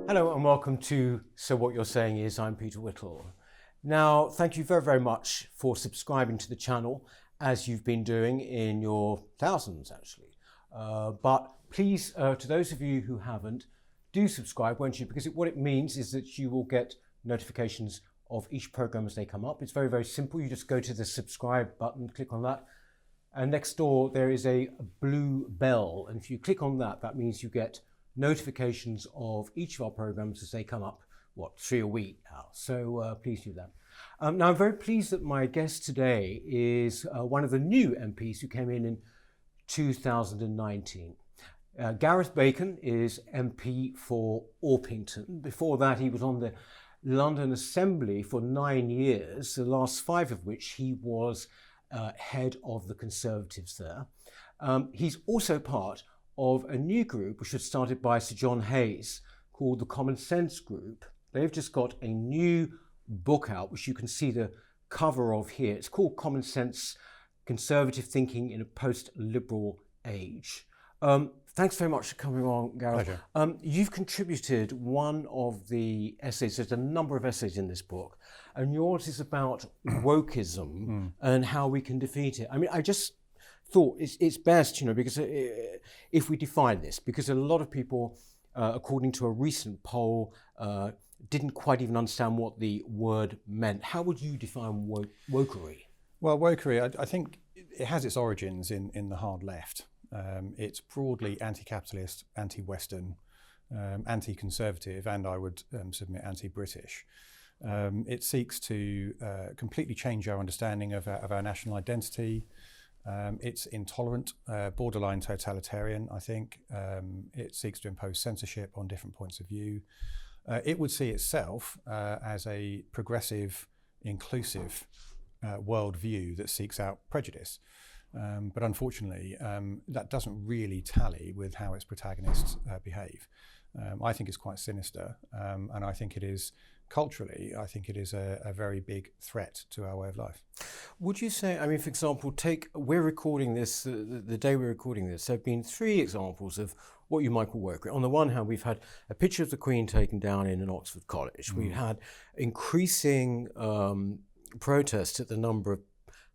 Hello and welcome to So What You're Saying Is. I'm Peter Whittle. Now, thank you very, very much for subscribing to the channel, as you've been doing in your thousands, actually. But please, to those of you who haven't, do subscribe, won't you? Because what it means is that you will get notifications of each program as they come up. It's very, very simple. You just go to the subscribe button, click on that. And next door, there is a blue bell. And if you click on that, that means you get notifications of each of our programs as they come up, 3 a week now. So please do that. Now, I'm very pleased that my guest today is one of the new MPs who came in 2019. Gareth Bacon is MP for Orpington. Before that, he was on the London Assembly for 9 years, the last 5 of which he was head of the Conservatives there. He's also part of a new group which was started by Sir John Hayes called the Common Sense Group. They've just got a new book out, which you can see the cover of here. It's called Common Sense: Conservative Thinking in a Post-Liberal Age. Thanks very much for coming on, Gareth. Pleasure. You've contributed one of the essays. There's a number of essays in this book, and yours is about wokeism and how we can defeat it. I mean, I just thought it's best, because if we define this, because a lot of people, according to a recent poll, didn't quite even understand what the word meant. How would you define wokery? Well, wokery, I think it has its origins in the hard left. It's broadly anti-capitalist, anti-Western, anti-conservative, and I would submit anti-British. It seeks to completely change our understanding of our national identity. It's intolerant, borderline totalitarian, I think. It seeks to impose censorship on different points of view. It would see itself as a progressive, inclusive worldview that seeks out prejudice. But unfortunately, that doesn't really tally with how its protagonists behave. I think it's quite sinister, and I think it is, culturally, I think it is a very big threat to our way of life. Would you say, I mean, for example, we're recording this, the day we're recording this, there have been 3 examples of what you might call wokery. On the one hand, we've had a picture of the Queen taken down in an Oxford college. We've had increasing protest at the number of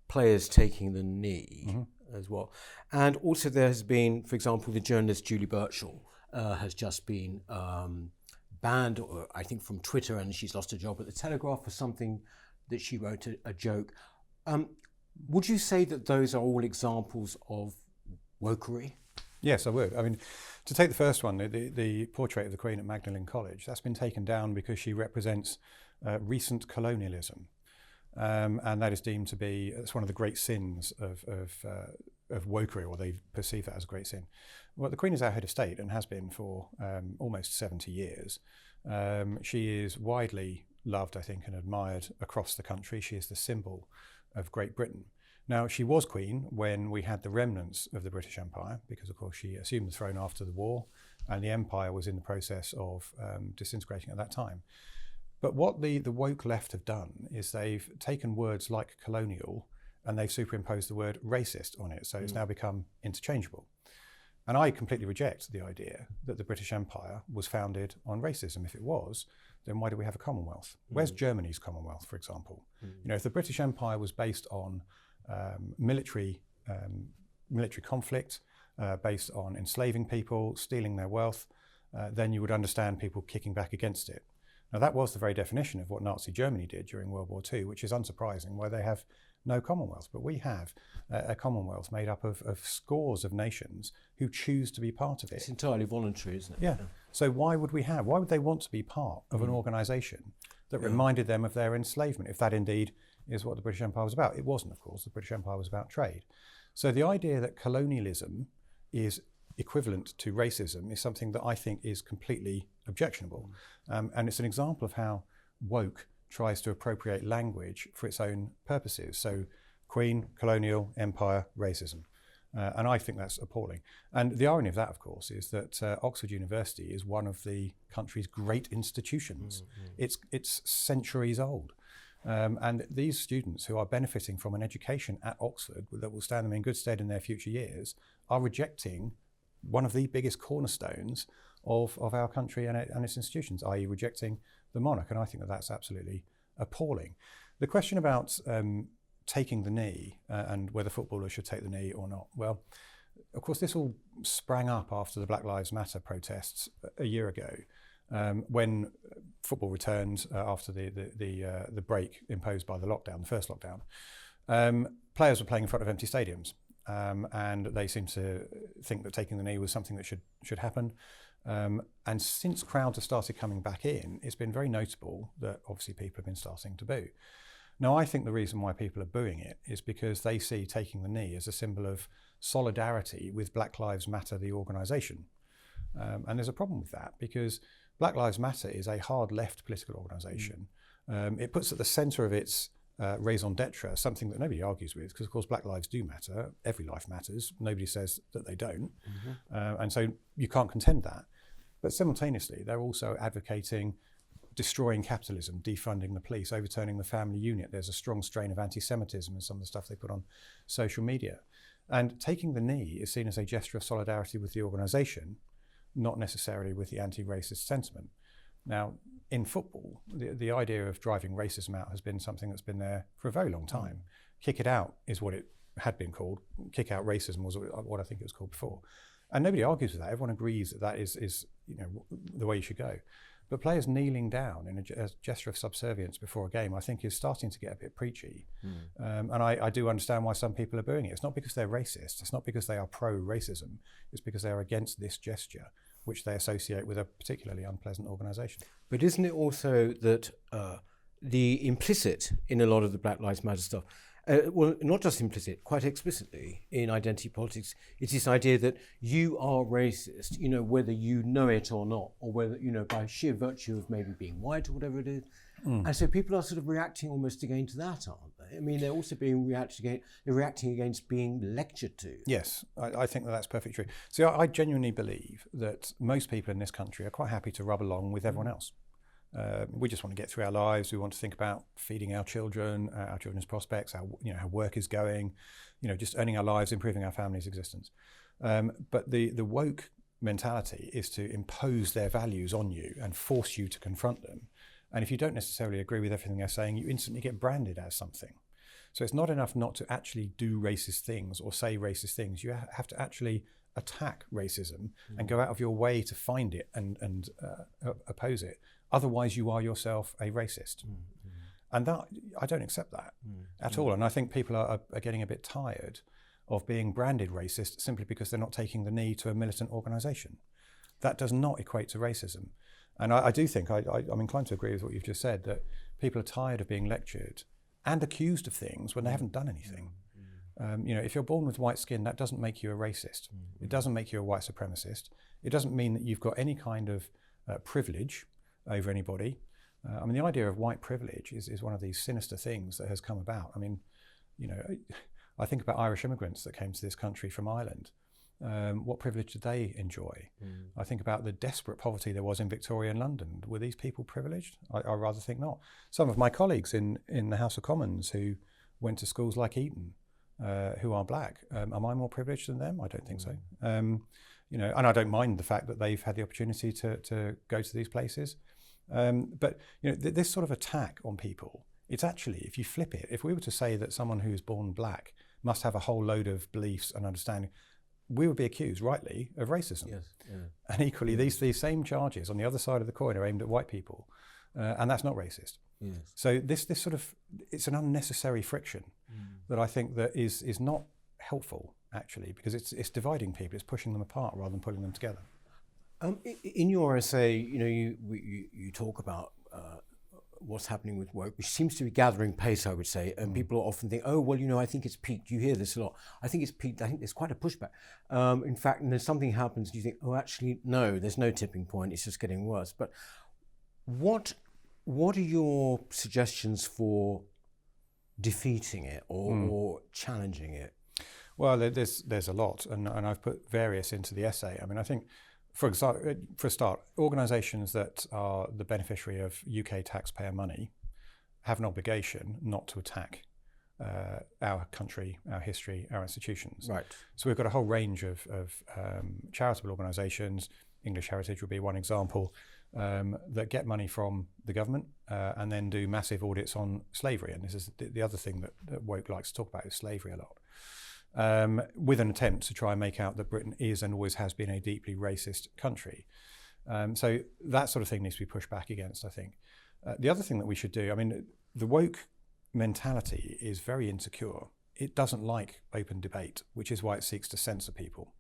players taking the knee as well. And also there has been, for example, the journalist Julie Birchall has just been banned, I think, from Twitter, and she's lost her job at the Telegraph for something that she wrote a joke. Would you say that those are all examples of wokery? Yes, I would. I mean, to take the first one, the portrait of the Queen at Magdalen College, that's been taken down because she represents recent colonialism. And that is deemed to be, it's one of the great sins of wokery, or they perceive that as a great sin. Well, the Queen is our head of state and has been for almost 70 years. She is widely loved, I think, and admired across the country. She is the symbol of Great Britain. Now, she was Queen when we had the remnants of the British Empire, because, of course, she assumed the throne after the war, and the empire was in the process of disintegrating at that time. But what the woke left have done is they've taken words like colonial and they've superimposed the word racist on it. So it's now become interchangeable. And I completely reject the idea that the British Empire was founded on racism. If it was, then why do we have a Commonwealth? Where's Germany's Commonwealth, for example? If the British Empire was based on military conflict, based on enslaving people, stealing their wealth, then you would understand people kicking back against it. Now, that was the very definition of what Nazi Germany did during World War II, which is unsurprising, why they have no Commonwealth. But we have a Commonwealth made up of scores of nations who choose to be part of it. It's entirely voluntary, isn't it? Yeah. So why would they want to be part of an organisation that reminded them of their enslavement, if that indeed is what the British Empire was about? It wasn't, of course. The British Empire was about trade. So the idea that colonialism is equivalent to racism is something that I think is completely objectionable. And it's an example of how woke tries to appropriate language for its own purposes. So Queen, colonial, empire, racism. And I think that's appalling. And the irony of that, of course, is that Oxford University is one of the country's great institutions. It's centuries old. And these students who are benefiting from an education at Oxford that will stand them in good stead in their future years are rejecting one of the biggest cornerstones of our country and its institutions, i.e. rejecting the monarch. And I think that that's absolutely appalling. The question about taking the knee and whether footballers should take the knee or not, well, of course, this all sprang up after the Black Lives Matter protests a year ago, when football returned after the break imposed by the lockdown, the first lockdown. Players were playing in front of empty stadiums, and they seemed to think that taking the knee was something that should happen. And since crowds have started coming back in, it's been very notable that obviously people have been starting to boo. Now, I think the reason why people are booing it is because they see taking the knee as a symbol of solidarity with Black Lives Matter, the organisation. And there's a problem with that because Black Lives Matter is a hard left political organisation. It puts at the centre of its raison d'etre something that nobody argues with, because of course Black lives do matter, every life matters, nobody says that they don't. And so you can't contend that. But simultaneously, they're also advocating destroying capitalism, defunding the police, overturning the family unit. There's a strong strain of anti-Semitism in some of the stuff they put on social media. And taking the knee is seen as a gesture of solidarity with the organisation, not necessarily with the anti-racist sentiment. Now, in football, the idea of driving racism out has been something that's been there for a very long time. Kick it out is what it had been called. Kick out racism was what I think it was called before. And nobody argues with that. Everyone agrees that that is the way you should go. But players kneeling down in a gesture of subservience before a game, I think, is starting to get a bit preachy. And I do understand why some people are booing it. It's not because they're racist. It's not because they are pro-racism. It's because they are against this gesture, which they associate with a particularly unpleasant organisation. But isn't it also that the implicit in a lot of the Black Lives Matter stuff, well, not just implicit, quite explicitly in identity politics, it's this idea that you are racist, whether you know it or not, or whether, by sheer virtue of maybe being white or whatever it is. And so people are sort of reacting almost against that, aren't they? I mean, they're also reacting against being lectured to. Yes, I think that's perfectly true. See, I genuinely believe that most people in this country are quite happy to rub along with everyone else. We just want to get through our lives. We want to think about feeding our children's prospects, how work is going, just earning our lives, improving our family's existence. But the woke mentality is to impose their values on you and force you to confront them. And if you don't necessarily agree with everything they're saying, you instantly get branded as something. So it's not enough not to actually do racist things or say racist things. You have to actually attack racism and go out of your way to find it and oppose it. Otherwise, you are yourself a racist. And that I don't accept that at all. And I think people are getting a bit tired of being branded racist simply because they're not taking the knee to a militant organisation. That does not equate to racism. And I do think, I'm inclined to agree with what you've just said, that people are tired of being lectured and accused of things when they haven't done anything. If you're born with white skin, that doesn't make you a racist. It doesn't make you a white supremacist. It doesn't mean that you've got any kind of privilege over anybody. The idea of white privilege is one of these sinister things that has come about. I think about Irish immigrants that came to this country from Ireland. What privilege did they enjoy? I think about the desperate poverty there was in Victorian London. Were these people privileged? I rather think not. Some of my colleagues in the House of Commons who went to schools like Eton, who are black, am I more privileged than them? I don't think so. And I don't mind the fact that they've had the opportunity to go to these places. But this sort of attack on people, it's actually, if you flip it, if we were to say that someone who is born black must have a whole load of beliefs and understanding, we would be accused, rightly, of racism. Yes, yeah. And equally, these same charges on the other side of the coin are aimed at white people, and that's not racist. Yes. So this sort of, it's an unnecessary friction that I think that is not helpful, actually, because it's dividing people, it's pushing them apart rather than pulling them together. In your essay, you talk about what's happening with woke, which seems to be gathering pace, I would say, and people often think, oh, well, I think it's peaked. You hear this a lot. I think it's peaked. I think there's quite a pushback. In fact, and then something happens, you think, oh, actually, no, there's no tipping point. It's just getting worse. But what are your suggestions for defeating it or challenging it? Well, there's a lot, and I've put various into the essay. I think, for a start, organisations that are the beneficiary of UK taxpayer money have an obligation not to attack our country, our history, our institutions. Right. So we've got a whole range of charitable organisations, English heritage would be one example, that get money from the government and then do massive audits on slavery. And this is the other thing that woke likes to talk about, is slavery a lot, with an attempt to try and make out that Britain is and always has been a deeply racist country. So that sort of thing needs to be pushed back against, I think. The other thing that we should do, I mean, the woke mentality is very insecure. It doesn't like open debate, which is why it seeks to censor people.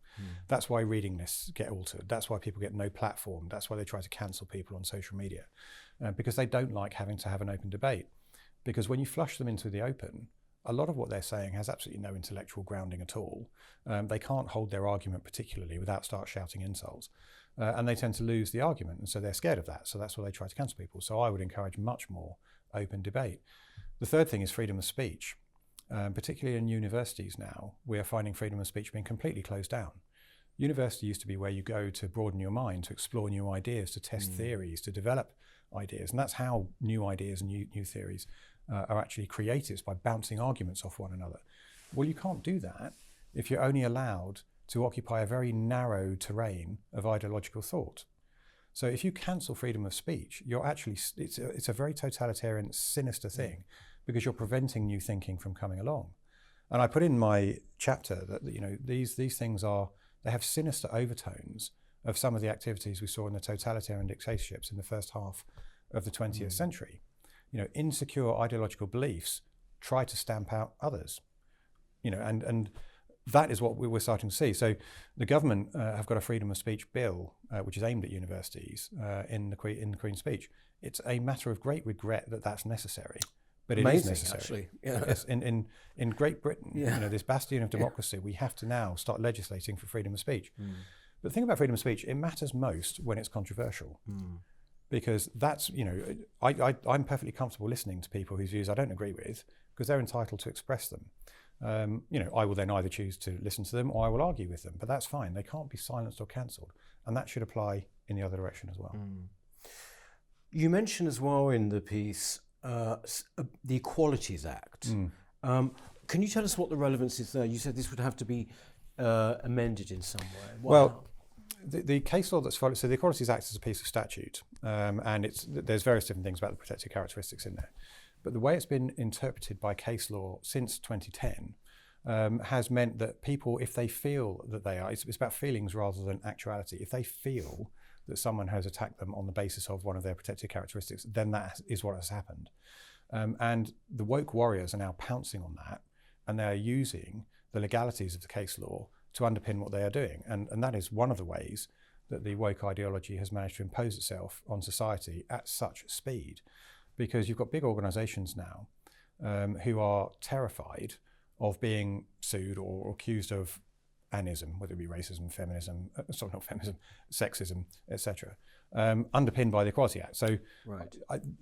That's why reading lists get altered. That's why people get no platform. That's why they try to cancel people on social media, because they don't like having to have an open debate. Because when you flush them into the open, a lot of what they're saying has absolutely no intellectual grounding at all. They can't hold their argument particularly without start shouting insults. And they tend to lose the argument, and so they're scared of that. So that's why they try to cancel people. So I would encourage much more open debate. The third thing is freedom of speech. Particularly in universities now, we are finding freedom of speech being completely closed down. University used to be where you go to broaden your mind, to explore new ideas, to test theories, to develop ideas. And that's how new ideas and new theories are actually created, by bouncing arguments off one another. Well, you can't do that if you're only allowed to occupy a very narrow terrain of ideological thought. So if you cancel freedom of speech, you're actually, it's a very totalitarian, sinister thing, because you're preventing new thinking from coming along. And I put in my chapter that, you know, these things they have sinister overtones of some of the activities we saw in the totalitarian dictatorships in the first half of the 20th century. You know, insecure ideological beliefs try to stamp out others, you know, and that is what we're starting to see. So the government have got a freedom of speech bill, which is aimed at universities in the Queen's speech. It's a matter of great regret that that's necessary. But it is necessary. Actually. Yeah. Yes, in Great Britain, you know, this bastion of democracy, we have to now start legislating for freedom of speech. But the thing about freedom of speech, it matters most when it's controversial. Because that's, you know, I'm perfectly comfortable listening to people whose views I don't agree with, because they're entitled to express them. You know, I will then either choose to listen to them or I will argue with them, but that's fine. They can't be silenced or cancelled. And that should apply in the other direction as well. You mentioned as well in the piece the Equalities Act. Can you tell us what the relevance is there? You said this would have to be amended in some way. Well, the case law that's followed, so the Equalities Act is a piece of statute, and there's various different things about the protected characteristics in there. But the way it's been interpreted by case law since 2010 has meant that people, if they feel that they are, it's about feelings rather than actuality. If they feel that someone has attacked them on the basis of one of their protected characteristics, then that is what has happened. And the woke warriors are now pouncing on that, and they are using the legalities of the case law to underpin what they are doing. And that is one of the ways that the woke ideology has managed to impose itself on society at such speed. Because you've got big organisations now who are terrified of being sued or accused of anism, whether it be racism, feminism, sexism, etc., underpinned by the Equality Act. So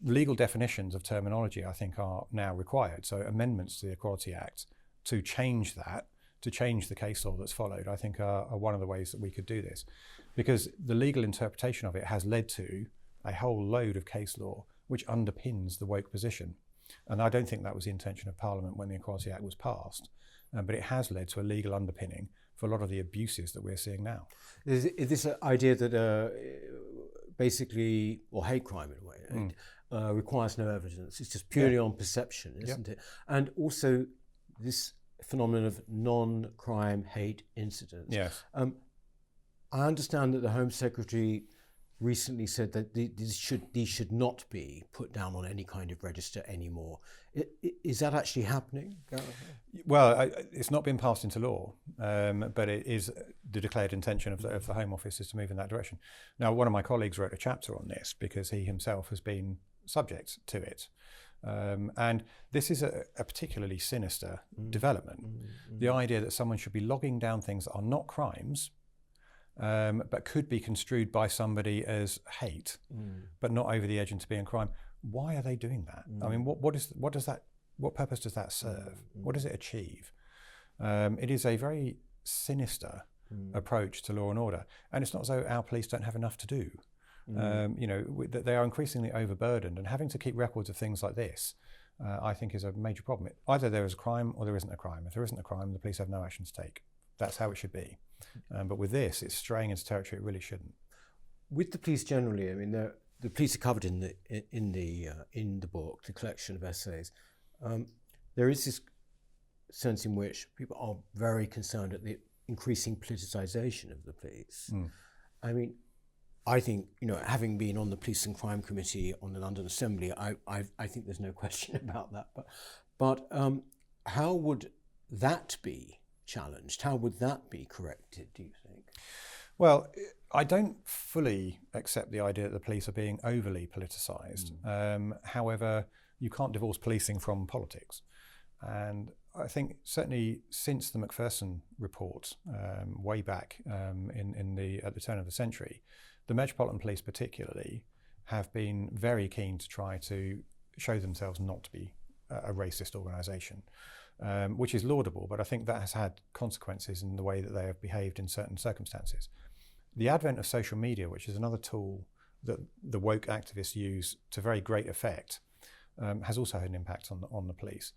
legal definitions of terminology, I think, are now required. So amendments to the Equality Act to change that, to change the case law that's followed, I think are one of the ways that we could do this. Because the legal interpretation of it has led to a whole load of case law which underpins the woke position. And I don't think that was the intention of Parliament when the Equality Act was passed, but it has led to a legal underpinning for a lot of the abuses that we're seeing now. Is this an idea that basically, or hate crime in a way, requires no evidence? It's just purely on perception, isn't it? And also this phenomenon of non-crime hate incidents. Yes. I understand that the Home Secretary recently said that these should not be put down on any kind of register anymore. Is that actually happening? Well, it's not been passed into law, but it is the declared intention of the Home Office is to move in that direction. Now, one of my colleagues wrote a chapter on this because he himself has been subject to it. And this is a particularly sinister development. The idea that someone should be logging down things that are not crimes, but could be construed by somebody as hate, but not over the edge into being crime. Why are they doing that? I mean, what purpose does that serve? What does it achieve? It is a very sinister approach to law and order, and it's not as though our police don't have enough to do. You know, they are increasingly overburdened, and having to keep records of things like this, I think, is a major problem. Either there is a crime or there isn't a crime. If there isn't a crime, the police have no action to take. That's how it should be. But with this, it's straying into territory it really shouldn't. with the police generally, I mean, the police are covered in the book, the collection of essays. There is this sense in which people are very concerned at the increasing politicization of the police. I mean, I think, having been on the Police and Crime Committee on the London Assembly, I think there's no question about that. But how would that be challenged? How would that be corrected, do you think? Well, I don't fully accept the idea that the police are being overly politicised. However, you can't divorce policing from politics. And I think certainly since the Macpherson report, way back at the turn of the century, the Metropolitan Police particularly have been very keen to try to show themselves not to be a racist organisation, which is laudable, but I think that has had consequences in the way that they have behaved in certain circumstances. The advent of social media, which is another tool that the woke activists use to very great effect, has also had an impact on the police.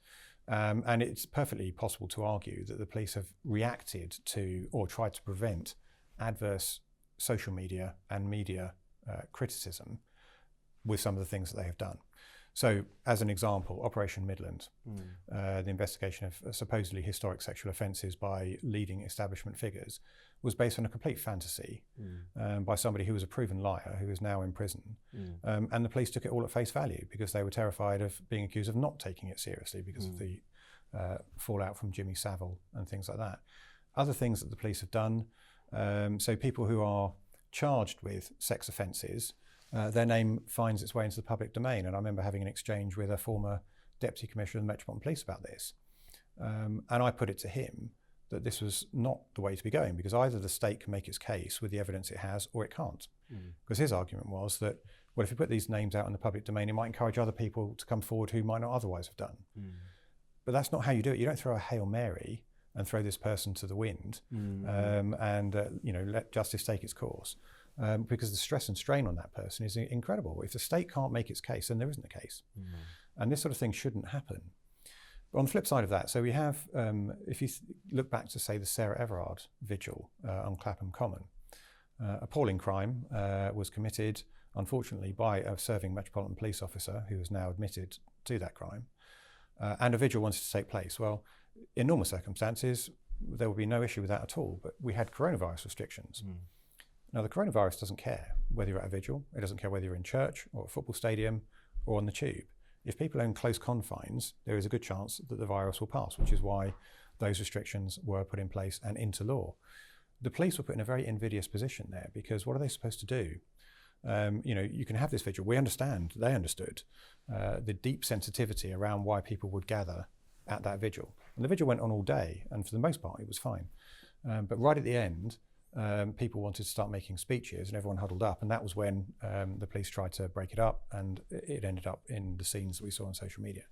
And it's perfectly possible to argue that the police have reacted to or tried to prevent adverse social media and media criticism with some of the things that they have done. So, as an example, Operation Midland, the investigation of supposedly historic sexual offences by leading establishment figures, was based on a complete fantasy by somebody who was a proven liar, who is now in prison. And the police took it all at face value because they were terrified of being accused of not taking it seriously because of the fallout from Jimmy Savile and things like that. Other things that the police have done, so people who are charged with sex offences, their name finds its way into the public domain. And I remember having an exchange with a former Deputy Commissioner of the Metropolitan Police about this. And I put it to him that this was not the way to be going, because either the state can make its case with the evidence it has or it can't. Because his argument was that, well, if you put these names out in the public domain, it might encourage other people to come forward who might not otherwise have done. But that's not how you do it. You don't throw a Hail Mary and throw this person to the wind and let justice take its course. Because the stress and strain on that person is incredible. If the state can't make its case, then there isn't a case. And this sort of thing shouldn't happen. But on the flip side of that, so we have, if you look back to, say, the Sarah Everard vigil on Clapham Common, appalling crime was committed, unfortunately, by a serving Metropolitan Police officer who has now admitted to that crime, and a vigil wanted to take place. Well, in normal circumstances, there would be no issue with that at all, but we had coronavirus restrictions. Now, the coronavirus doesn't care whether you're at a vigil, it doesn't care whether you're in church or a football stadium or on the tube. If people are in close confines, there is a good chance that the virus will pass, which is why those restrictions were put in place and into law. The police were put in a very invidious position there, because what are they supposed to do? You can have this vigil. We understand, they understood, the deep sensitivity around why people would gather at that vigil. And the vigil went on all day, and for the most part, it was fine. But right at the end, people wanted to start making speeches and everyone huddled up, and that was when the police tried to break it up, and it ended up in the scenes that we saw on social media.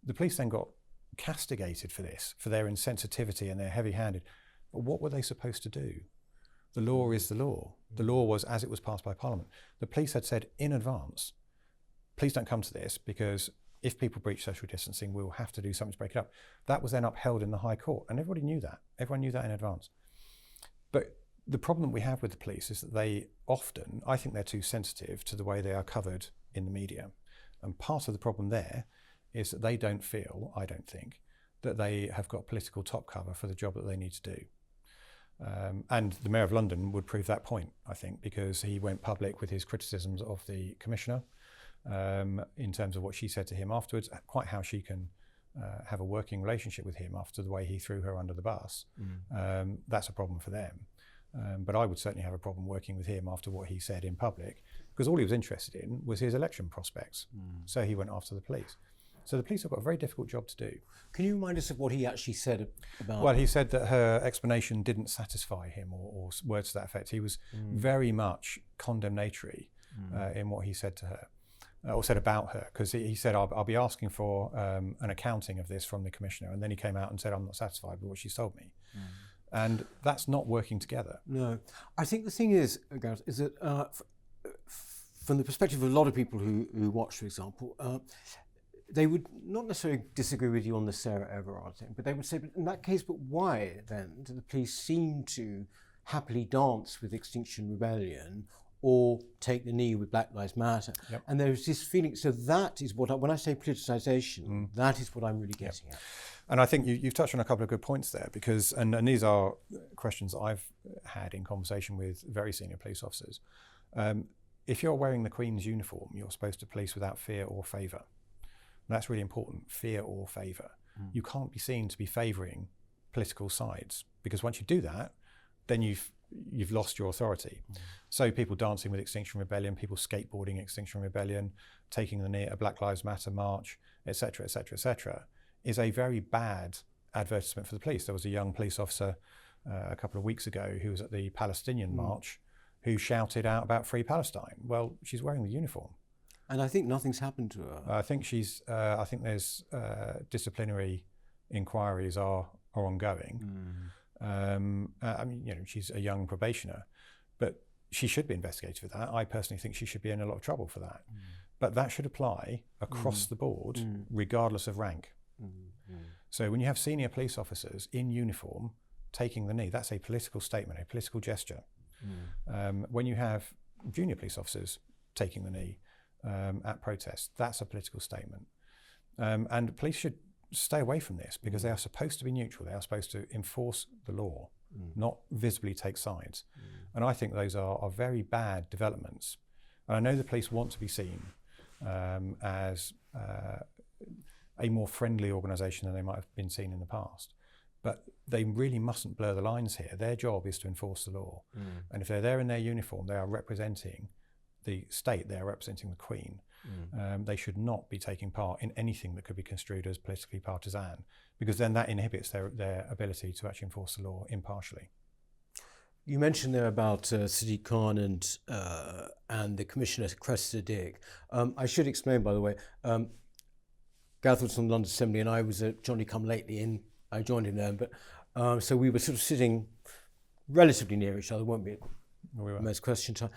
The police then got castigated for this, for their insensitivity and their heavy-handed. But what were they supposed to do? The law is the law. The law was as it was passed by Parliament. The police had said in advance, please don't come to this, because if people breach social distancing, we'll have to do something to break it up. That was then upheld in the High Court, and everybody knew that. Everyone knew that in advance. But the problem we have with the police is that they often, I think they're too sensitive to the way they are covered in the media. And part of the problem there is that they don't feel, I don't think, that they have got political top cover for the job that they need to do. And the Mayor of London would prove that point, I think, because he went public with his criticisms of the Commissioner in terms of what she said to him afterwards, quite how she can have a working relationship with him after the way he threw her under the bus. That's a problem for them. But I would certainly have a problem working with him after what he said in public, because all he was interested in was his election prospects. So he went after the police. So the police have got a very difficult job to do. Can you remind us of what he actually said about... Well, he said that her explanation didn't satisfy him, or words to that effect. He was very much condemnatory in what he said to her, or said about her, because he said, I'll be asking for an accounting of this from the Commissioner. And then he came out and said, I'm not satisfied with what she's told me. And that's not working together. No. I think the thing is, Gareth, is that from the perspective of a lot of people who watch, for example, they would not necessarily disagree with you on the Sarah Everard thing, but they would say, but in that case, but why then do the police seem to happily dance with Extinction Rebellion or take the knee with Black Lives Matter. Yep. And there's this feeling, so that is what, when I say politicization, that is what I'm really getting at. And I think you've touched on a couple of good points there, because, and these are questions I've had in conversation with very senior police officers. If you're wearing the Queen's uniform, you're supposed to police without fear or favour. That's really important, fear or favour. You can't be seen to be favouring political sides, because once you do that, then you've lost your authority. So people dancing with Extinction Rebellion, people skateboarding Extinction Rebellion, taking the knee at a Black Lives Matter march, etc., etc., etc., is a very bad advertisement for the police. There was a young police officer a couple of weeks ago who was at the Palestinian march who shouted out about Free Palestine. Well, she's wearing the uniform. And I think nothing's happened to her. I think I think there's disciplinary inquiries are ongoing. I mean, she's a young probationer, but she should be investigated for that. I personally think she should be in a lot of trouble for that. But that should apply across the board, regardless of rank. So when you have senior police officers in uniform taking the knee, that's a political statement, a political gesture. When you have junior police officers taking the knee at protests, that's a political statement. And police should stay away from this, because they are supposed to be neutral. They are supposed to enforce the law, not visibly take sides. And I think those are very bad developments. And I know the police want to be seen as a more friendly organisation than they might have been seen in the past. But they really mustn't blur the lines here. Their job is to enforce the law. And if they're there in their uniform, they are representing the state, they are representing the Queen. They should not be taking part in anything that could be construed as politically partisan, because then that inhibits their ability to actually enforce the law impartially. You mentioned there about Sadiq Khan and the Commissioner Sadiq. I should explain, by the way, Gareth was from the London Assembly and I was at Johnny Come Lately in. I joined him there, but so we were sort of sitting relatively near each other, won't be most question time.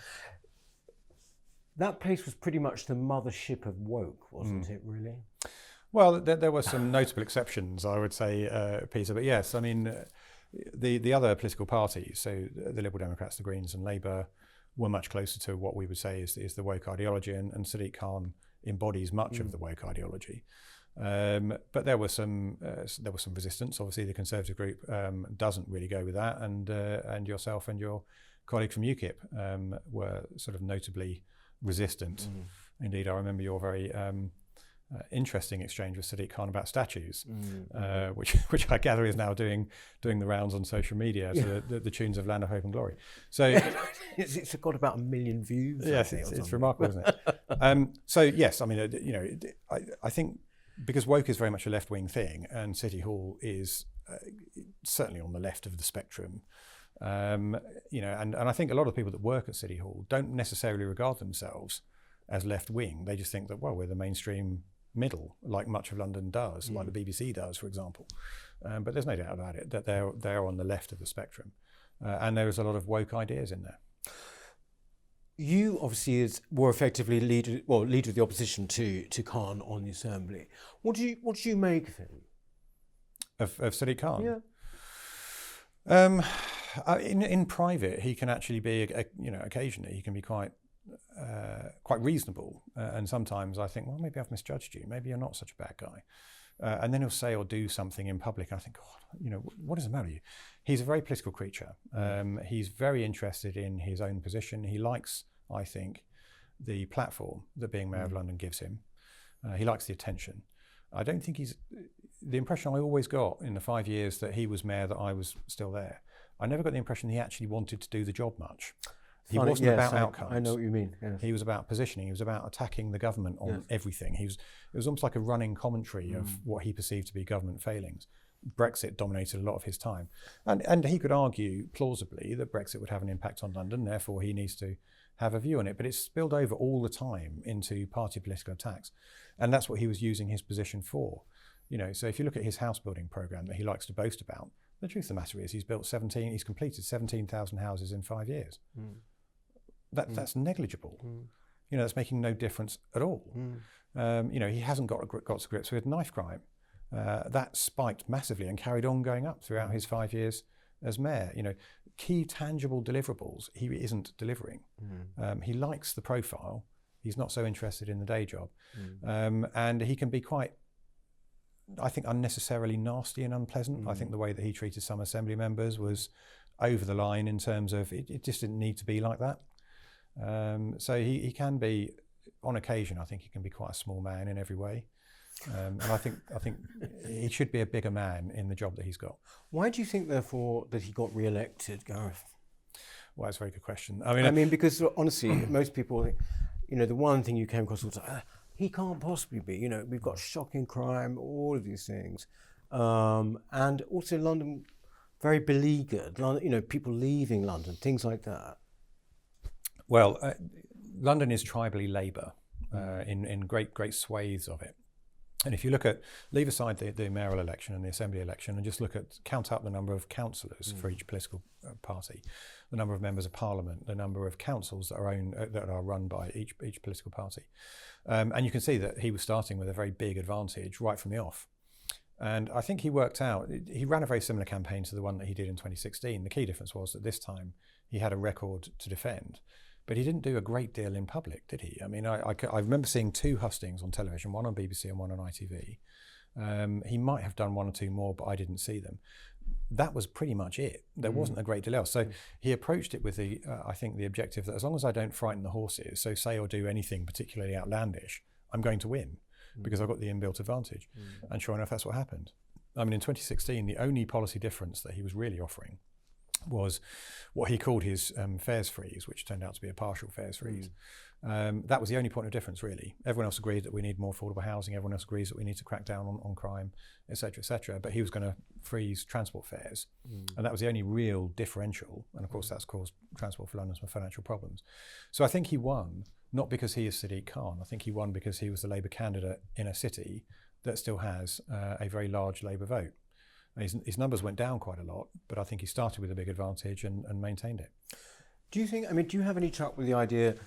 That place was pretty much the mothership of woke, wasn't it, really? Well, there were some notable exceptions, I would say, Peter, but yes, I mean, the other political parties, so the Liberal Democrats, the Greens and Labour, were much closer to what we would say is the woke ideology, and Sadiq Khan embodies much of the woke ideology. But there was some resistance. Obviously, the Conservative group doesn't really go with that, and yourself and your colleague from UKIP were sort of notably resistant. Indeed, I remember your very interesting exchange with Sadiq Khan about statues, which I gather is now doing the rounds on social media to the tunes of Land of Hope and Glory. So it's got about 1 million views. Yes, it's remarkable, isn't it? So yes, I mean, I think, because woke is very much a left-wing thing, and City Hall is certainly on the left of the spectrum. And I think a lot of people that work at City Hall don't necessarily regard themselves as left-wing. They just think that, well, we're the mainstream middle, like much of London does, like the BBC does, for example. But there's no doubt about it that they're on the left of the spectrum, and there is a lot of woke ideas in there. You obviously were effectively leader of the opposition to Khan on the Assembly. What do you make of him? Of Sadiq Khan? Yeah. In private, he can actually be, occasionally he can be quite reasonable, and sometimes I think, well, maybe I've misjudged you. Maybe you're not such a bad guy. And then he'll say or do something in public, and I think, God, what does it matter to you? He's a very political creature. He's very interested in his own position. He likes, I think, the platform that being Mayor of London gives him. He likes the attention. I don't think the impression I always got in the 5 years that he was mayor, that I was still there, I never got the impression he actually wanted to do the job much. He wasn't about outcomes. I know what you mean. Yes. He was about positioning. He was about attacking the government on everything. It was almost like a running commentary of what he perceived to be government failings. Brexit dominated a lot of his time. And he could argue plausibly that Brexit would have an impact on London, therefore he needs to have a view on it. But it's spilled over all the time into party political attacks. And that's what he was using his position for. So if you look at his house building programme that he likes to boast about, the truth of the matter is he's completed 17,000 houses in 5 years. That's negligible. That's making no difference at all. He hasn't got to grips with knife crime. That spiked massively and carried on going up throughout his 5 years as mayor. You know, key tangible deliverables he isn't delivering. He likes the profile. He's not so interested in the day job. And he can be quite, I think, unnecessarily nasty and unpleasant. I think the way that he treated some assembly members was over the line in terms of it just didn't need to be like that. So he can be, on occasion, I think he can be quite a small man in every way. And I think he should be a bigger man in the job that he's got. Why do you think, therefore, that he got re-elected, Gareth? Well, that's a very good question. I mean, because honestly, most people, you know, the one thing you came across was, he can't possibly be. You know, we've got shocking crime, all of these things, and also London very beleaguered. You know, people leaving London, things like that. Well, London is tribally Labour in great swathes of it. And if you leave aside the mayoral election and the assembly election and just count up the number of councillors for each political party, the number of members of parliament, the number of councils that are run by each political party. And you can see that he was starting with a very big advantage right from the off. And I think he ran a very similar campaign to the one that he did in 2016. The key difference was that this time he had a record to defend. But he didn't do a great deal in public, did he? I mean, I remember seeing 2 hustings on television, one on BBC and one on ITV. He might have done 1 or 2 more, but I didn't see them. That was pretty much it. There wasn't a great deal else. So he approached it with I think the objective that as long as I don't frighten the horses, so say or do anything particularly outlandish, I'm going to win because I've got the inbuilt advantage. And sure enough, that's what happened. I mean, in 2016, the only policy difference that he was really offering was what he called his fares freeze, which turned out to be a partial fares freeze. That was the only point of difference, really. Everyone else agreed that we need more affordable housing. Everyone else agrees that we need to crack down on crime, etc., etc. But he was going to freeze transport fares. And that was the only real differential. And of course, that's caused Transport for London some financial problems. So I think he won, not because he is Sadiq Khan. I think he won because he was the Labour candidate in a city that still has a very large Labour vote. His numbers went down quite a lot, but I think he started with a big advantage and maintained it. Do you have any truck with the idea,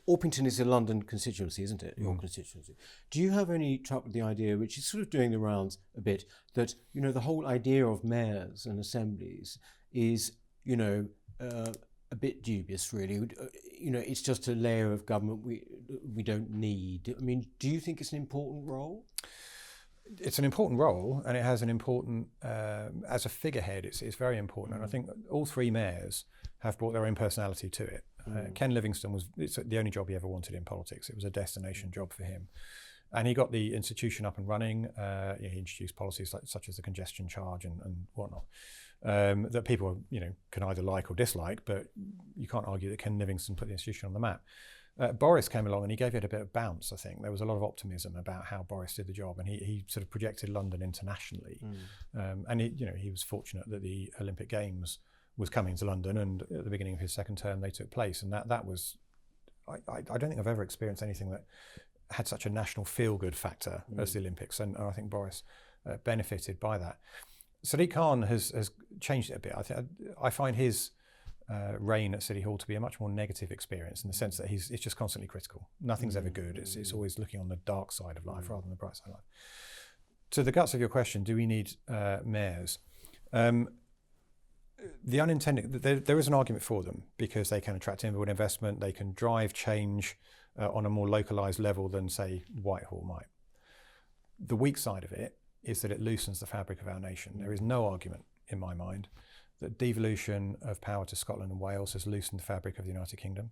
Orpington is a London constituency, isn't it, your constituency? Do you have any truck with the idea, which is sort of doing the rounds a bit, that, you know, the whole idea of mayors and assemblies is, you know, a bit dubious, really? You know, it's just a layer of government we don't need. I mean, do you think it's an important role? It's an important role, and it has an important, as a figurehead, it's very important. And I think all 3 mayors have brought their own personality to it. Ken Livingstone it's the only job he ever wanted in politics. It was a destination job for him. And he got the institution up and running. He introduced policies such as the congestion charge and whatnot, that people, you know, can either like or dislike, but you can't argue that Ken Livingstone put the institution on the map. Boris came along and he gave it a bit of bounce, I think. There was a lot of optimism about how Boris did the job, and he sort of projected London internationally. And he was fortunate that the Olympic Games was coming to London, and at the beginning of his second term they took place. And that was, I don't think I've ever experienced anything that had such a national feel-good factor as the Olympics, and I think Boris benefited by that. Sadiq Khan has changed it a bit. I find his reign at City Hall to be a much more negative experience, in the sense that he's just constantly critical. Nothing's ever good. It's always looking on the dark side of life rather than the bright side of life. To the guts of your question, do we need mayors? The unintended, there is an argument for them, because they can attract inward investment, they can drive change on a more localised level than, say, Whitehall might. The weak side of it is that it loosens the fabric of our nation. There is no argument, in my mind, that devolution of power to Scotland and Wales has loosened the fabric of the United Kingdom.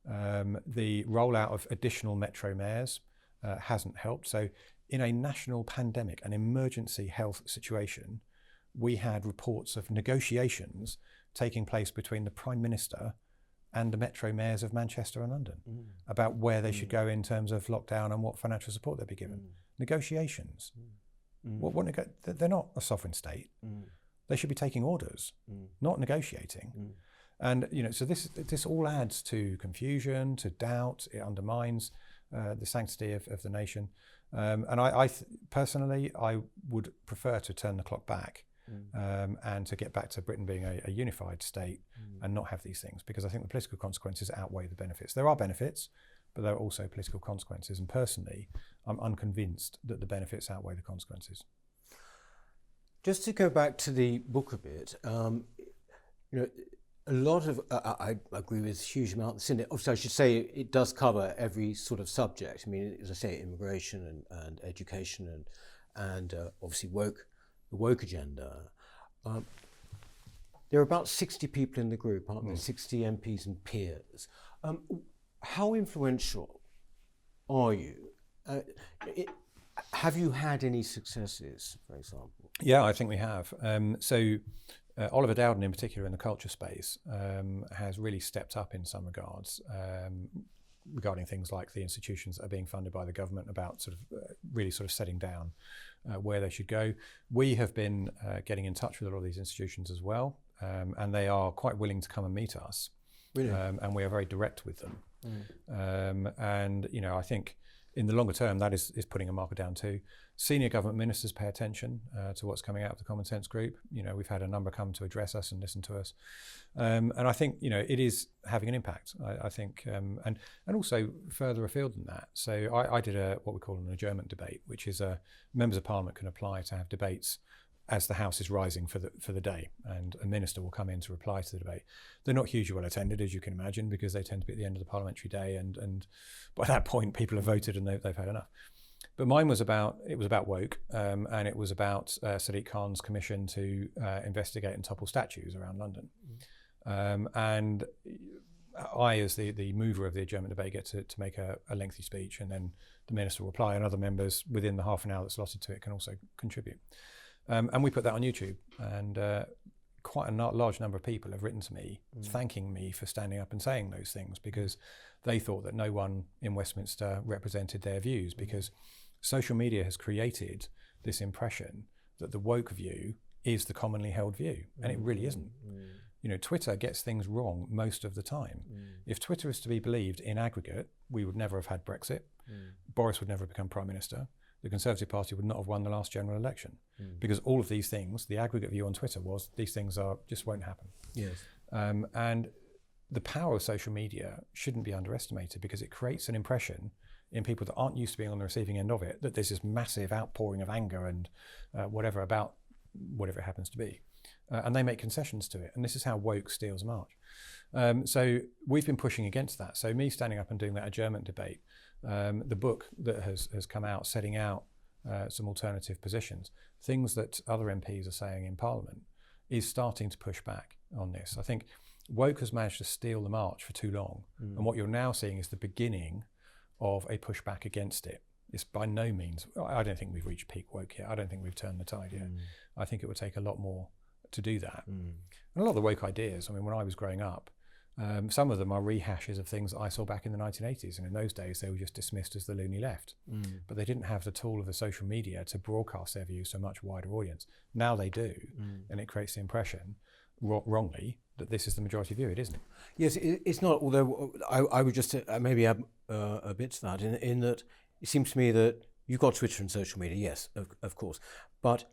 The rollout of additional metro mayors hasn't helped. So in a national pandemic, an emergency health situation, we had reports of negotiations taking place between the Prime Minister and the metro mayors of Manchester and London about where they should go in terms of lockdown and what financial support they'd be given. Negotiations. They're not a sovereign state. They should be taking orders, not negotiating. And so this all adds to confusion, to doubt. It undermines the sanctity of the nation. And I personally, I would prefer to turn the clock back and to get back to Britain being a unified state and not have these things, because I think the political consequences outweigh the benefits. There are benefits, but there are also political consequences. And personally, I'm unconvinced that the benefits outweigh the consequences. Just to go back to the book a bit, you know, a lot of, I agree with a huge amount that's in it. Obviously, I should say it does cover every sort of subject. I mean, as I say, immigration and education and obviously the woke agenda. There are about 60 people in the group, aren't there? 60 MPs and peers. How influential are you? Have you had any successes, for example? Yeah, I think we have. Oliver Dowden in particular in the culture space has really stepped up in some regards regarding things like the institutions that are being funded by the government, about really setting down where they should go. We have been getting in touch with a lot of these institutions as well, and they are quite willing to come and meet us. Really? And we are very direct with them. And I think in the longer term that is putting a marker down too. Senior government ministers pay attention to what's coming out of the Common Sense group. We've had a number come to address us and listen to us, and I think it is having an impact. I think, and also further afield than that. So I did what we call an adjournment debate, which is members of Parliament can apply to have debates as the House is rising for the day, and a minister will come in to reply to the debate. They're not hugely well attended, as you can imagine, because they tend to be at the end of the parliamentary day, and by that point people have voted and they've had enough. But mine was about woke, and it was about Sadiq Khan's commission to investigate and topple statues around London. And I, as the mover of the adjournment debate, get to make a lengthy speech, and then the minister will reply, and other members within the half an hour that's allotted to it can also contribute. And we put that on YouTube, and quite a large number of people have written to me thanking me for standing up and saying those things, because they thought that no one in Westminster represented their views, because social media has created this impression that the woke view is the commonly held view, and it really isn't. Twitter gets things wrong most of the time. If Twitter is to be believed in aggregate, we would never have had Brexit. Boris would never have become Prime Minister. The Conservative Party would not have won the last general election, because all of these things, the aggregate view on Twitter was these things just won't happen. Yes. And the power of social media shouldn't be underestimated, because it creates an impression in people that aren't used to being on the receiving end of it, that there's this massive outpouring of anger and whatever about whatever it happens to be. And they make concessions to it. And this is how woke steals march. So we've been pushing against that. So me standing up and doing that adjournment debate, the book that has come out setting out some alternative positions, things that other MPs are saying in Parliament, is starting to push back on this. I think woke has managed to steal the march for too long. And what you're now seeing is the beginning of a pushback against it. It's by no means, I don't think we've reached peak woke yet. I don't think we've turned the tide yet. I think it would take a lot more to do that. And a lot of the woke ideas, I mean, when I was growing up, some of them are rehashes of things that I saw back in the 1980s. And in those days, they were just dismissed as the loony left. But they didn't have the tool of the social media to broadcast their views to a much wider audience. Now they do. And it creates the impression, wrongly, that this is the majority view. It isn't. Yes, it's not, although I would just maybe add a bit to that, in that it seems to me that you've got Twitter and social media, yes, of course, but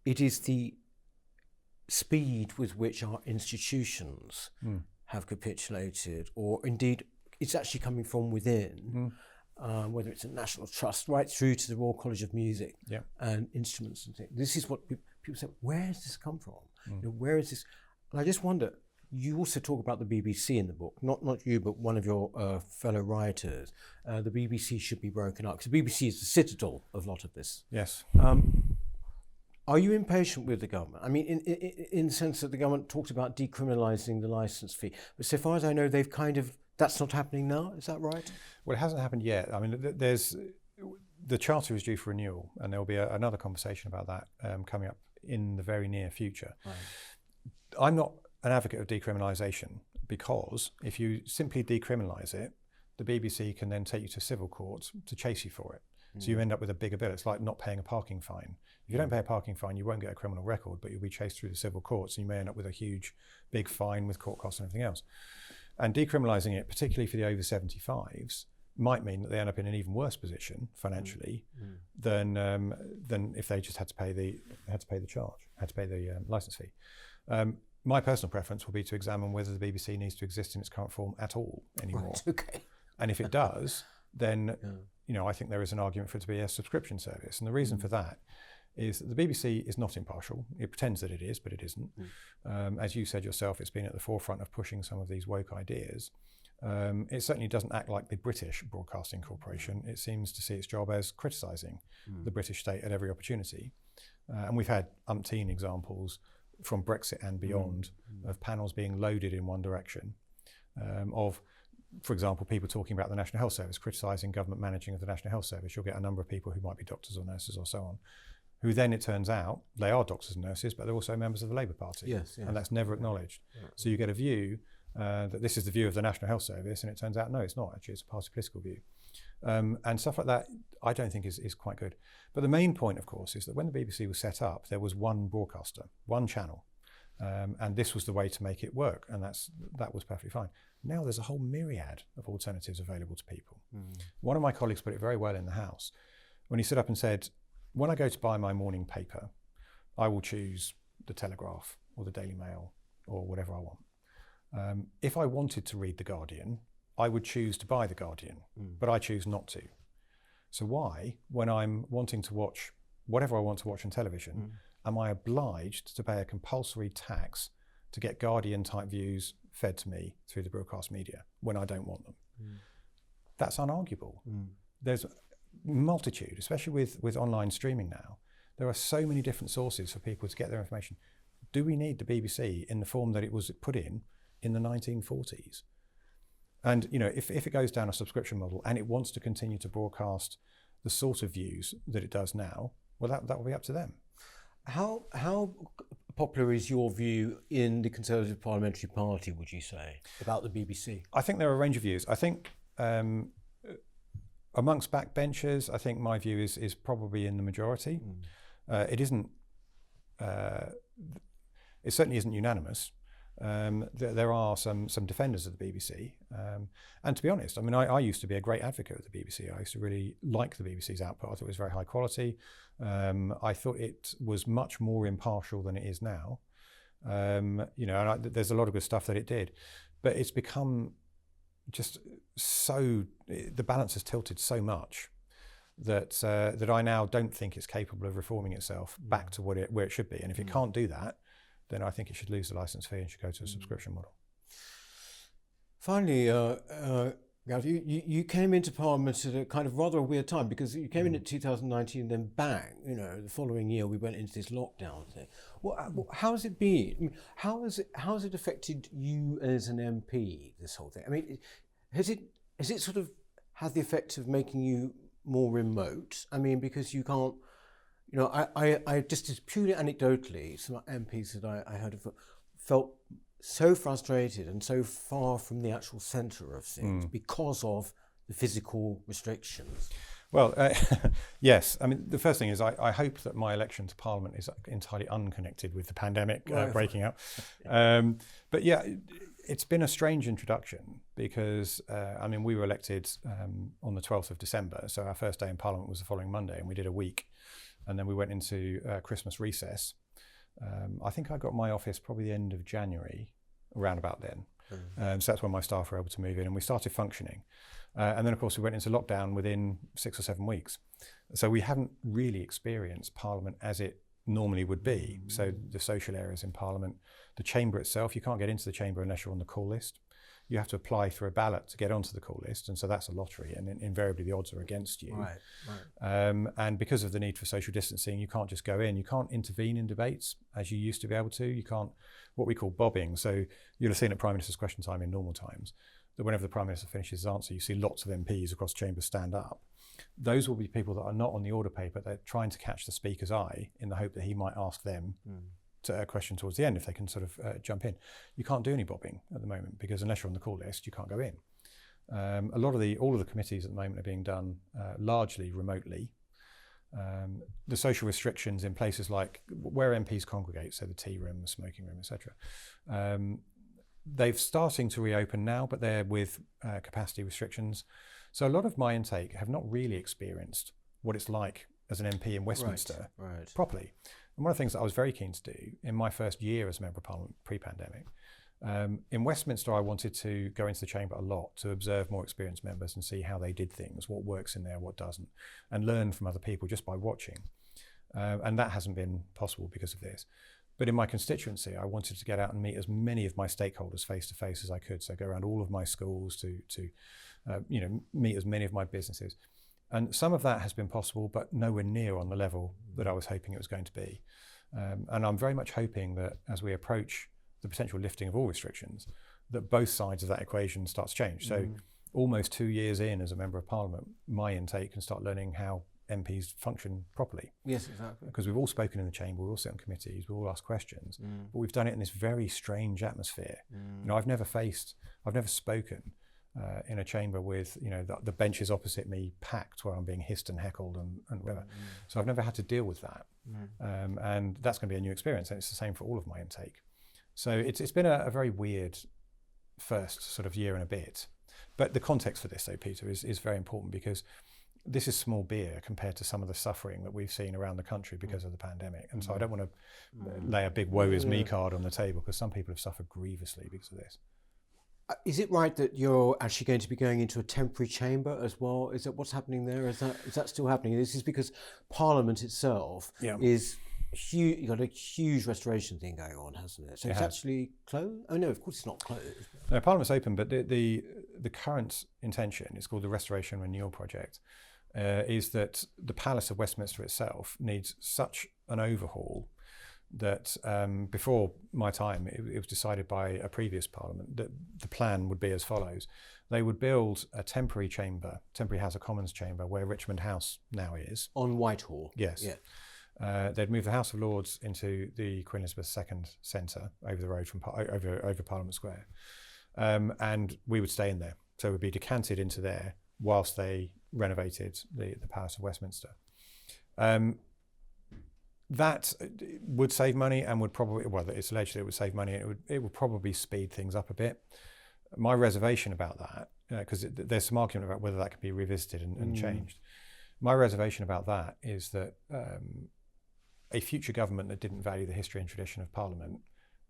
it is the speed with which our institutions have capitulated, or indeed it's actually coming from within, whether it's a national trust right through to the Royal College of Music and instruments and things. This is what people say, where has this come from? Where is this? And I just wonder, you also talk about the BBC in the book, not you, but one of your fellow writers. The BBC should be broken up, because the BBC is the citadel of a lot of this. Yes. Are you impatient with the government? I mean, in the sense that the government talks about decriminalising the licence fee, but so far as I know, that's not happening now. Is that right? Well, it hasn't happened yet. I mean, the Charter is due for renewal, and there will be another conversation about that coming up in the very near future. Right. I'm not an advocate of decriminalisation, because if you simply decriminalise it, the BBC can then take you to civil court to chase you for it. So you end up with a bigger bill. It's like not paying a parking fine. If you don't pay a parking fine, you won't get a criminal record, but you'll be chased through the civil courts, and you may end up with a huge, big fine with court costs and everything else. And decriminalising it, particularly for the over 75s, might mean that they end up in an even worse position financially than if they just had to pay the licence fee. My personal preference will be to examine whether the BBC needs to exist in its current form at all anymore. Right, okay. And if it does, then I think there is an argument for it to be a subscription service. And the reason for that is that the BBC is not impartial. It pretends that it is, but it isn't. As you said yourself, it's been at the forefront of pushing some of these woke ideas. It certainly doesn't act like the British Broadcasting Corporation. It seems to see its job as criticising the British state at every opportunity. And we've had umpteen examples from Brexit and beyond of panels being loaded in one direction, of, for example, people talking about the National Health Service, criticising government managing of the National Health Service. You'll get a number of people who might be doctors or nurses or so on, who then, it turns out, they are doctors and nurses, but they're also members of the Labour Party. Yes. And that's never acknowledged. So you get a view that this is the view of the National Health Service, and it turns out, no, it's not. Actually, it's a party political view. And stuff like that, I don't think is quite good. But the main point, of course, is that when the BBC was set up, there was one broadcaster, one channel. And this was the way to make it work, and that was perfectly fine. Now there's a whole myriad of alternatives available to people. One of my colleagues put it very well in the House when he stood up and said, when I go to buy my morning paper, I will choose the Telegraph or the Daily Mail or whatever I want. If I wanted to read The Guardian, I would choose to buy The Guardian, but I choose not to. So why, when I'm wanting to watch whatever I want to watch on television, am I obliged to pay a compulsory tax to get Guardian-type views fed to me through the broadcast media when I don't want them? That's unarguable. There's a multitude, especially with online streaming now. There are so many different sources for people to get their information. Do we need the BBC in the form that it was put in the 1940s? And if it goes down a subscription model and it wants to continue to broadcast the sort of views that it does now, well, that will be up to them. How popular is your view in the Conservative Parliamentary Party, would you say, about the BBC? I think there are a range of views. I think amongst backbenchers, I think my view is probably in the majority. It isn't. It certainly isn't unanimous. There are some defenders of the BBC, and to be honest, I mean, I used to be a great advocate of the BBC. I used to really like the BBC's output. I thought it was very high quality. I thought it was much more impartial than it is now. And there's a lot of good stuff that it did, but it's become just so, the balance has tilted so much that I now don't think it's capable of reforming itself back to where it should be. And if it can't do that, then I think it should lose the licence fee and should go to a subscription model. Finally, Gareth, you came into Parliament at a kind of rather a weird time, because you came in at 2019 and then bang, the following year we went into this lockdown thing. How has it been? I mean, how has it affected you as an MP, this whole thing? I mean, has it sort of had the effect of making you more remote? I mean, because you can't, I just purely anecdotally, some MPs that I heard of felt so frustrated and so far from the actual centre of things because of the physical restrictions. Well, yes. I mean, the first thing is I hope that my election to Parliament is entirely unconnected with the pandemic breaking out. But yeah, it's been a strange introduction because, we were elected on the 12th of December. So our first day in Parliament was the following Monday, and we did a week. And then we went into Christmas recess. I think I got my office probably the end of January, around about then. So that's when my staff were able to move in and we started functioning. And then, of course, we went into lockdown within 6 or 7 weeks. So we haven't really experienced Parliament as it normally would be. So the social areas in Parliament, the chamber itself, you can't get into the chamber unless you're on the call list. You have to apply through a ballot to get onto the call list, and so that's a lottery, and invariably the odds are against you. Right. And because of the need for social distancing, you can't just go in. You can't intervene in debates as you used to be able to. You can't, what we call bobbing. So you'll have seen at Prime Minister's Question Time in normal times, that whenever the Prime Minister finishes his answer, you see lots of MPs across chambers stand up. Those will be people that are not on the order paper. They're trying to catch the Speaker's eye in the hope that he might ask them a question towards the end if they can sort of jump in. You can't do any bobbing at the moment because unless you're on the call list, you can't go in. All of the committees at the moment are being done largely remotely. The social restrictions in places like where MPs congregate, so the tea room, the smoking room, etc. They're starting to reopen now, but they're with capacity restrictions. So a lot of my intake have not really experienced what it's like as an MP in Westminster properly. And one of the things that I was very keen to do in my first year as Member of Parliament pre-pandemic, in Westminster I wanted to go into the chamber a lot to observe more experienced members and see how they did things, what works in there, what doesn't, and learn from other people just by watching. And that hasn't been possible because of this. But in my constituency, I wanted to get out and meet as many of my stakeholders face to face as I could. So go around all of my schools to meet as many of my businesses. And some of that has been possible, but nowhere near on the level that I was hoping it was going to be. And I'm very much hoping that as we approach the potential lifting of all restrictions, that both sides of that equation start to change. So almost 2 years in as a Member of Parliament, my intake can start learning how MPs function properly. Yes, exactly. Because we've all spoken in the chamber, we all sit on committees, we all ask questions, but we've done it in this very strange atmosphere. You know, I've never spoken in a chamber with, you know, the benches opposite me packed where I'm being hissed and heckled and whatever. So I've never had to deal with that. And that's going to be a new experience, and it's the same for all of my intake. So it's been a very weird first sort of year and a bit. But the context for this, though, Peter, is very important, because this is small beer compared to some of the suffering that we've seen around the country because of the pandemic. And so I don't want to lay a big woe is me card on the table, because some people have suffered grievously because of this. Is it right that you're actually going to be going into a temporary chamber as well? Is that what's happening there? Is that still happening? This is because Parliament itself is huge. You've got a huge restoration thing going on, hasn't it? So it's actually closed? Oh no, of course it's not closed. No, Parliament's open, but the current intention, it's called the Restoration Renewal Project, is that the Palace of Westminster itself needs such an overhaul that before my time, it was decided by a previous Parliament that the plan would be as follows. They would build a temporary chamber, temporary House of Commons chamber, where Richmond House now is. On Whitehall? Yes. Yeah. They'd move the House of Lords into the Queen Elizabeth II Centre over the road from over Parliament Square. And we would stay in there. So it would be decanted into there whilst they renovated the Palace of Westminster. That would save money and would probably, well, it's alleged it would save money, and it would probably speed things up a bit. My reservation about that, because there's some argument about whether that could be revisited and changed. My reservation about that is that a future government that didn't value the history and tradition of Parliament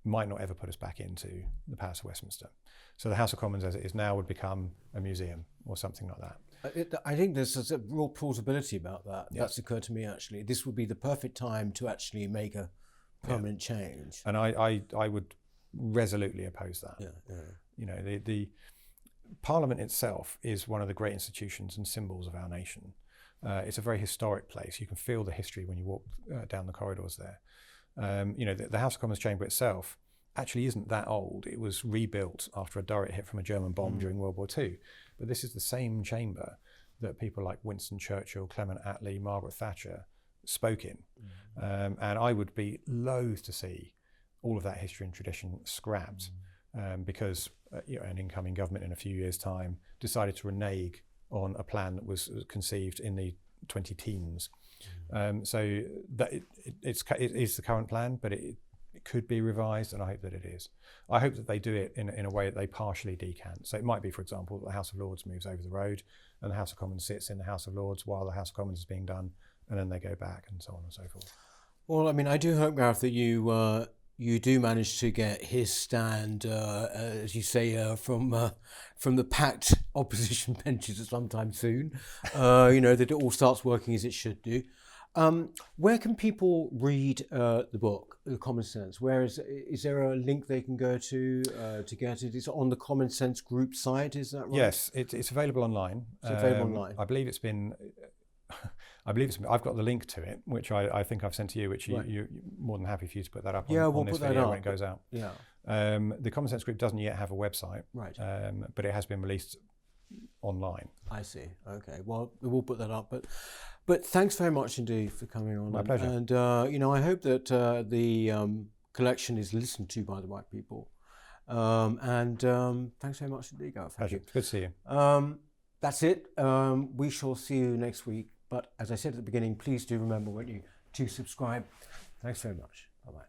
might not ever put us back into the Palace of Westminster. So the House of Commons as it is now would become a museum or something like that. I think there's a real plausibility about that. Yeah. That's occurred to me, actually. This would be the perfect time to actually make a permanent change. And I would resolutely oppose that. You know, the Parliament itself is one of the great institutions and symbols of our nation. It's a very historic place. You can feel the history when you walk down the corridors there. You know, the House of Commons chamber itself actually isn't that old. It was rebuilt after a direct hit from a German bomb during World War II. But this is the same chamber that people like Winston Churchill, Clement Attlee, Margaret Thatcher spoke in. And I would be loath to see all of that history and tradition scrapped because an incoming government in a few years' time decided to renege on a plan that was conceived in the 2010s. So that it is the current plan, but it could be revised, and I hope that it is. I hope that they do it in a way that they partially decant. So it might be, for example, that the House of Lords moves over the road and the House of Commons sits in the House of Lords while the House of Commons is being done, and then they go back, and so on and so forth. Well, I mean, I do hope, Gareth, that you do manage to get his stand, as you say, from the packed opposition benches at some time soon. That it all starts working as it should do. Where can people read the book, The Common Sense? Is there a link they can go to get it? It's on the Common Sense group site, is that right? Yes, it's available online. It's available online. I believe it's been. I've got the link to it, which I think I've sent to you, which you're more than happy for you to put that up on this video when it goes out. Yeah. The Common Sense group doesn't yet have a website, right? But it has been released online. I see. Okay. Well, we'll put that up. But thanks very much indeed for coming on. My pleasure. And I hope that the collection is listened to by the right people. And thanks very much indeed, Gareth. Pleasure. Good to see you. That's it. We shall see you next week. But as I said at the beginning, please do remember, won't you, to subscribe. Thanks very much. Bye-bye.